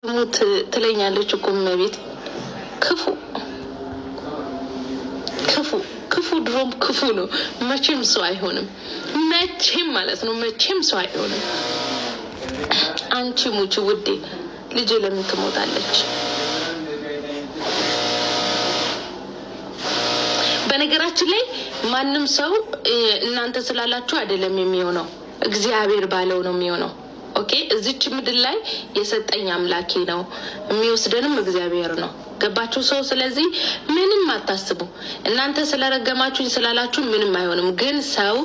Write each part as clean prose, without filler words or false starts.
ሙት ትለኛለች እኮ መቤት ክፉ ክፉ ክፉ ድሮም ክፉ ነው። መቼም ሰው አይሆንም። መቼም ማለት ነው። መቼም ሰው አይሆንም። አንቺ ሙች ውዴ ልጅ ለምን ትሞታለች? በነገራችን ላይ ማንም ሰው እናንተ ስላላችሁ አይደለም የሚሆነው፣ እግዚአብሔር ባለው ነው የሚሆነው። ኦኬ እዚች ምድር ላይ የሰጠኝ አምላኬ ነው፣ የሚወስደንም እግዚአብሔር ነው። ገባችሁ ሰው? ስለዚህ ምንም አታስቡ። እናንተ ስለረገማችሁኝ ስላላችሁ ምንም አይሆንም። ግን ሰው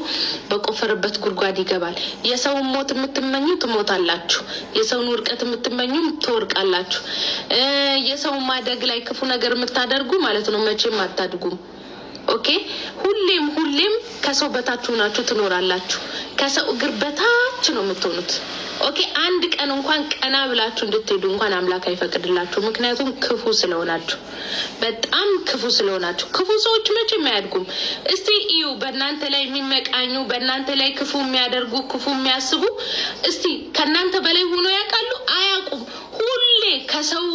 በቆፈረበት ጉድጓድ ይገባል። የሰውን ሞት የምትመኙ ትሞታላችሁ። የሰውን ውድቀት የምትመኙ ትወርቃላችሁ። የሰውን ማደግ ላይ ክፉ ነገር የምታደርጉ ማለት ነው መቼም አታድጉም። ኦኬ ሁሌም ከሰው በታች ሆናችሁ ትኖራላችሁ። ከሰው እግር በታች ነው የምትሆኑት። ኦኬ አንድ ቀን እንኳን ቀና ብላችሁ እንድትሄዱ እንኳን አምላክ አይፈቅድላችሁ። ምክንያቱም ክፉ ስለሆናችሁ፣ በጣም ክፉ ስለሆናችሁ። ክፉ ሰዎች መቼም አያድጉም። እስቲ እዩ፣ በእናንተ ላይ የሚመቃኙ፣ በእናንተ ላይ ክፉ የሚያደርጉ፣ ክፉ የሚያስቡ እስቲ ከእናንተ በላይ ሆኖ ያውቃሉ? አያውቁም። ሁሌ ከሰው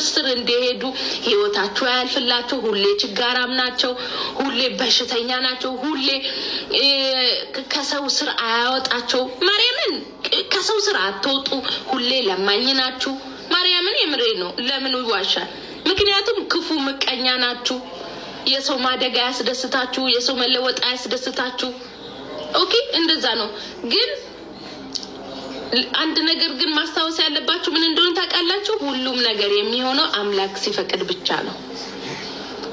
ስር እንደሄዱ ህይወታቸው አያልፍላቸው። ሁሌ ችጋራም ናቸው። ሁሌ በሽተኛ ናቸው። ሁሌ ከሰው ስር አያወጣቸው። ማርያምን ከሰው ስር አትወጡ። ሁሌ ለማኝ ናችሁ። ማርያምን የምሬ ነው። ለምን ይዋሻል? ምክንያቱም ክፉ ምቀኛ ናችሁ። የሰው ማደግ አያስደስታችሁ። የሰው መለወጥ አያስደስታችሁ። ኦኬ እንደዛ ነው። ግን አንድ ነገር ግን ማስታወስ ያለባችሁ ምን እንደሆነ ታውቃላችሁ? ሁሉም ነገር የሚሆነው አምላክ ሲፈቅድ ብቻ ነው።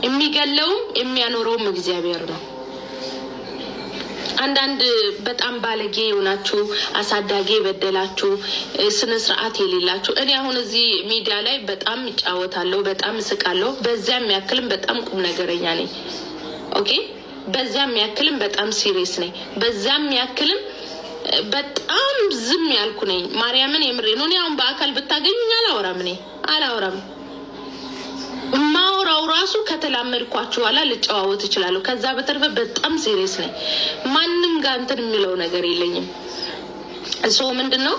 የሚገለውም የሚያኖረውም እግዚአብሔር ነው። አንዳንድ በጣም ባለጌ የሆናችሁ አሳዳጊ በደላችሁ ስነ ስርዓት የሌላችሁ፣ እኔ አሁን እዚህ ሚዲያ ላይ በጣም እጫወታለሁ፣ በጣም እስቃለሁ። በዚያም ያክልም በጣም ቁም ነገረኛ ነኝ። ኦኬ በዚያም ያክልም በጣም ሲሪየስ ነኝ። በዚያም ያክልም በጣም ዝም ያልኩ ነኝ። ማርያምን የምሬ ነው። እኔ አሁን በአካል ብታገኙኝ አላወራም። እኔ አላወራም። ማውራው ራሱ ከተላመድኳችሁ በኋላ ልጨዋወት እችላለሁ። ከዛ በተረፈ በጣም ሲሪየስ ነኝ። ማንም ጋር እንትን የሚለው ነገር የለኝም። እሱ ምንድነው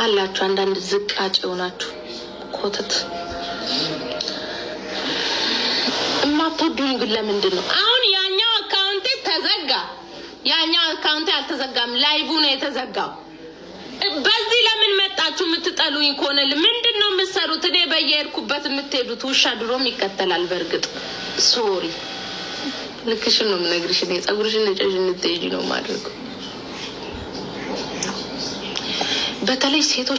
አላችሁ አንዳንድ ዝቃጭ የሆናችሁ ኮተት እማትወዱኝ ግን ለምንድን ነው? አሁን ያኛው አካውንቴ ተዘጋ። ያኛው አካውንቴ አልተዘጋም፣ ላይቡ ነው የተዘጋው። በዚህ ለምን መጣችሁ? የምትጠሉኝ ከሆነ ምንድነው የምትሰሩት? እኔ በየሄድኩበት የምትሄዱት ውሻ ድሮም ይከተላል። በእርግጥ ሶሪ ልክሽን ነው የምነግርሽ። እኔ ጸጉርሽን ነጨሽን እንድትሄጂ ነው የማደርገው። በተለይ ሴቶች